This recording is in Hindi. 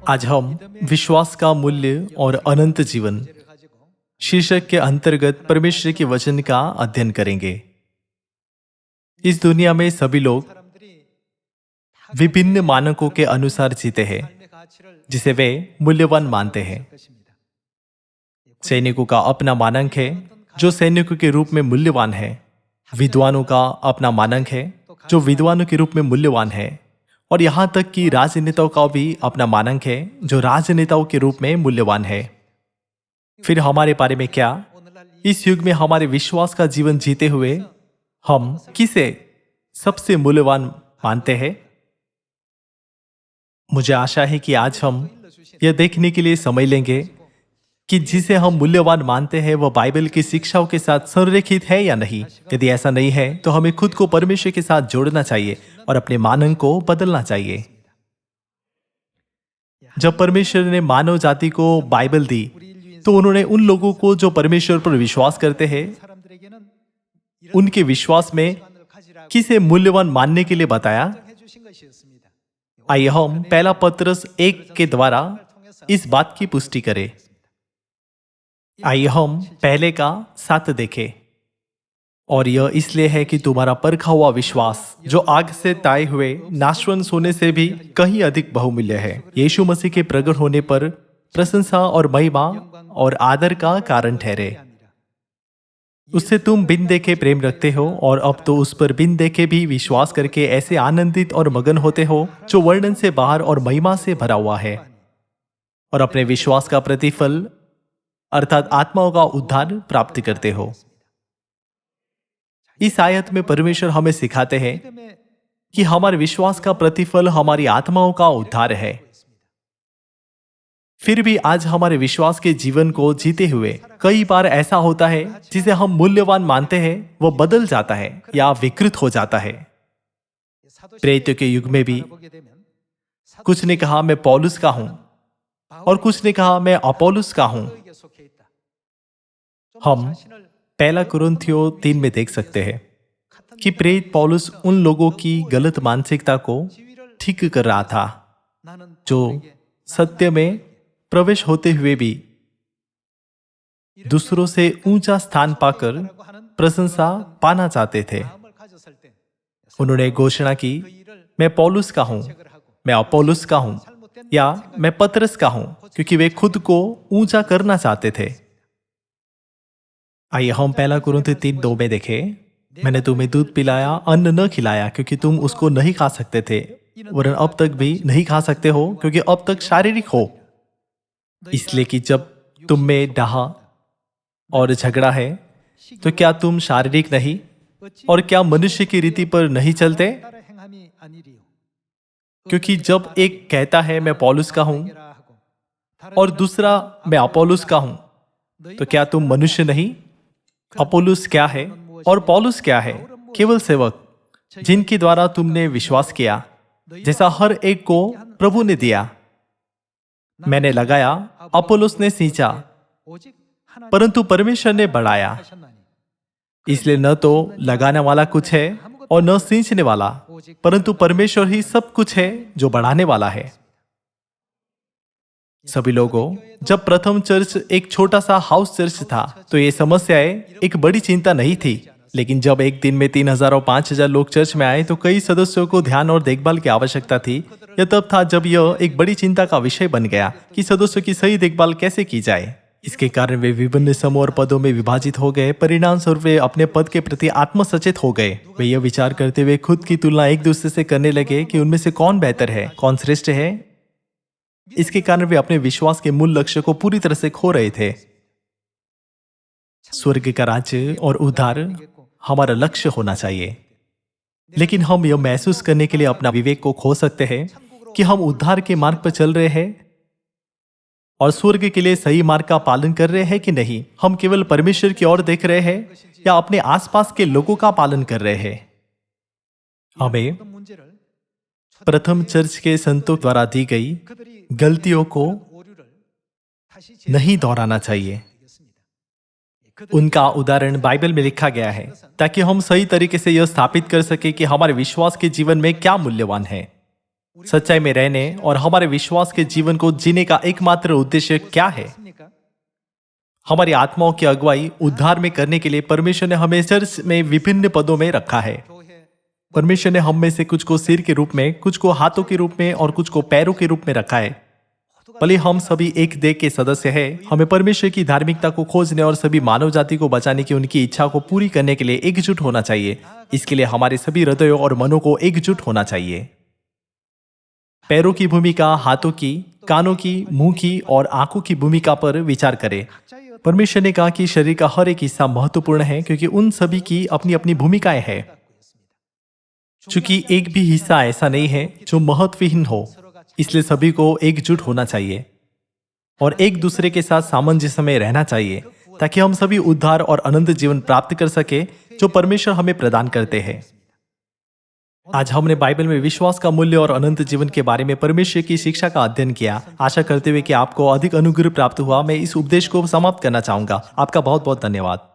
आज हम विश्वास का मूल्य और अनंत जीवन शीर्षक के अंतर्गत परमेश्वर के वचन का अध्ययन करेंगे। इस दुनिया में सभी लोग विभिन्न मानकों के अनुसार जीते हैं, जिसे वे मूल्यवान मानते हैं। सैनिकों का अपना मानक है, जो सैनिकों के रूप में मूल्यवान है। विद्वानों का अपना मानक है, जो विद्वानों के रूप में मूल्यवान है। और यहाँ तक कि राजनेताओं का भी अपना मानक है, जो राजनेताओं के रूप में मूल्यवान है। फिर हमारे बारे में क्या? इस युग में हमारे विश्वास का जीवन जीते हुए हम किसे सबसे मूल्यवान मानते हैं? मुझे आशा है कि आज हम यह देखने के लिए समय लेंगे कि जिसे हम मूल्यवान मानते हैं वह बाइबल की शिक्षाओं के साथ संरेखित है या नहीं। यदि ऐसा नहीं है तो हमें खुद को परमेश्वर के साथ जोड़ना चाहिए और अपने मानक को बदलना चाहिए। जब परमेश्वर ने मानव जाति को बाइबल दी तो उन्होंने उन लोगों को जो परमेश्वर पर विश्वास करते हैं, उनके विश्वास में किसे मूल्यवान मानने के लिए बताया। आइए हम पहला पत्रस 1 के द्वारा इस बात की पुष्टि करें। आइए हम पहले का 7 देखें। और यह इसलिए है कि तुम्हारा परखा हुआ विश्वास, जो आग से ताए हुए नाशवंत सोने से भी कहीं अधिक बहुमूल्य है, यीशु मसीह के प्रकट होने पर प्रशंसा और महिमा और आदर का कारण ठहरे। उससे तुम बिन देखे प्रेम रखते हो और अब तो उस पर बिन देखे भी विश्वास करके ऐसे आनंदित और मगन होते हो, जो वर्णन से बाहर और महिमा से भरा हुआ है। और अपने विश्वास का प्रतिफल अर्थात आत्माओं का उद्धार प्राप्त करते हो। इस आयत में परमेश्वर हमें सिखाते हैं कि हमारे विश्वास का प्रतिफल हमारी आत्माओं का उद्धार है। फिर भी आज हमारे विश्वास के जीवन को जीते हुए कई बार ऐसा होता है जिसे हम मूल्यवान मानते हैं वह बदल जाता है या विकृत हो जाता है। प्रेरितों के युग में भी कुछ ने कहा मैं पौलुस का हूं और कुछ ने कहा मैं अपोलोस का हूं। हम पहला कुरिन्थियों 3 में देख सकते हैं कि प्रेरित पौलुस उन लोगों की गलत मानसिकता को ठीक कर रहा था, जो सत्य में प्रवेश होते हुए भी दूसरों से ऊंचा स्थान पाकर प्रशंसा पाना चाहते थे। उन्होंने घोषणा की मैं पौलुस का हूं, मैं अपोलोस का हूं या मैं पतरस का हूं, क्योंकि वे खुद को ऊंचा करना चाहते थे। आइए हम पहला कुरिन्थियों 3:2 में देखें। मैंने तुम्हें दूध पिलाया, अन्न न खिलाया, क्योंकि तुम उसको नहीं खा सकते थे, वरन अब तक भी नहीं खा सकते हो, क्योंकि अब तक शारीरिक हो। इसलिए कि जब तुम में डाह और झगड़ा है तो क्या तुम शारीरिक नहीं और क्या मनुष्य की रीति पर नहीं चलते? क्योंकि जब एक कहता है मैं पौलुस का हूं और दूसरा मैं अपोलोस का हूं, तो क्या तुम मनुष्य नहीं? अपोलोस क्या है और पौलुस क्या है? केवल सेवक, जिनके द्वारा तुमने विश्वास किया, जैसा हर एक को प्रभु ने दिया। मैंने लगाया, अपोलोस ने सींचा, परंतु परमेश्वर ने बढ़ाया। इसलिए न तो लगाने वाला कुछ है और न सींचने वाला, परंतु परमेश्वर ही सब कुछ है जो बढ़ाने वाला है। सभी लोगों, जब प्रथम चर्च एक छोटा सा हाउस चर्च था तो ये समस्याएं एक बड़ी चिंता नहीं थी। लेकिन जब एक दिन में 3000 और 5000 लोग चर्च में आए तो कई सदस्यों को ध्यान और देखभाल की आवश्यकता थी। यह तब था जब यह एक बड़ी चिंता का विषय बन गया कि सदस्यों की सही देखभाल कैसे की जाए। इसके कारण वे विभिन्न समूह और पदों में विभाजित हो गए। परिणाम स्वरूप वे अपने पद के प्रति आत्मसचेत हो गए। वे यह विचार करते हुए खुद की तुलना एक दूसरे से करने लगे कि उनमें से कौन बेहतर है, कौन श्रेष्ठ है। इसके कारण वे अपने विश्वास के मूल लक्ष्य को पूरी तरह से खो रहे थे। स्वर्ग का राज्य और उद्धार हमारा लक्ष्य होना चाहिए, लेकिन हम यह महसूस करने के लिए अपना विवेक को खो सकते हैं कि हम उद्धार के मार्ग पर चल रहे हैं और स्वर्ग के लिए सही मार्ग का पालन कर रहे हैं कि नहीं। हम केवल परमेश्वर की ओर देख रहे हैं या अपने आसपास के लोगों का पालन कर रहे हैं। हमें प्रथम चर्च के संतों द्वारा दी गई गलतियों को नहीं दोहराना चाहिए। उनका उदाहरण बाइबल में लिखा गया है ताकि हम सही तरीके से यह स्थापित कर सके कि हमारे विश्वास के जीवन में क्या मूल्यवान है। सच्चाई में रहने और हमारे विश्वास के जीवन को जीने का एकमात्र उद्देश्य क्या है? हमारी आत्माओं की अगुवाई उद्धार में करने के लिए परमेश्वर ने हमें चर्च में विभिन्न पदों में रखा है। परमेश्वर ने हम में से कुछ को सिर के रूप में, कुछ को हाथों के रूप में और कुछ को पैरों के रूप में रखा है। भले हम सभी एक देह के सदस्य हैं, हमें परमेश्वर की धार्मिकता को खोजने और सभी मानव जाति को बचाने की उनकी इच्छा को पूरी करने के लिए एकजुट होना चाहिए। इसके लिए हमारे सभी हृदयों और मनों को एकजुट होना चाहिए। पैरों की भूमिका, हाथों की, कानों की, मुंह की और आंखों की भूमिका पर विचार करें। परमेश्वर ने कहा कि शरीर का हर एक हिस्सा महत्वपूर्ण है क्योंकि उन सभी की अपनी अपनी भूमिकाएं हैं। चूंकि एक भी हिस्सा ऐसा नहीं है जो महत्वहीन हो, इसलिए सभी को एकजुट होना चाहिए और एक दूसरे के साथ सामंजस्य में रहना चाहिए ताकि हम सभी उद्धार और अनंत जीवन प्राप्त कर सके जो परमेश्वर हमें प्रदान करते हैं। आज हमने बाइबल में विश्वास का मूल्य और अनंत जीवन के बारे में परमेश्वर की शिक्षा का अध्ययन किया। आशा करते हुए कि आपको अधिक अनुग्रह प्राप्त हुआ, मैं इस उपदेश को समाप्त करना चाहूंगा। आपका बहुत बहुत धन्यवाद।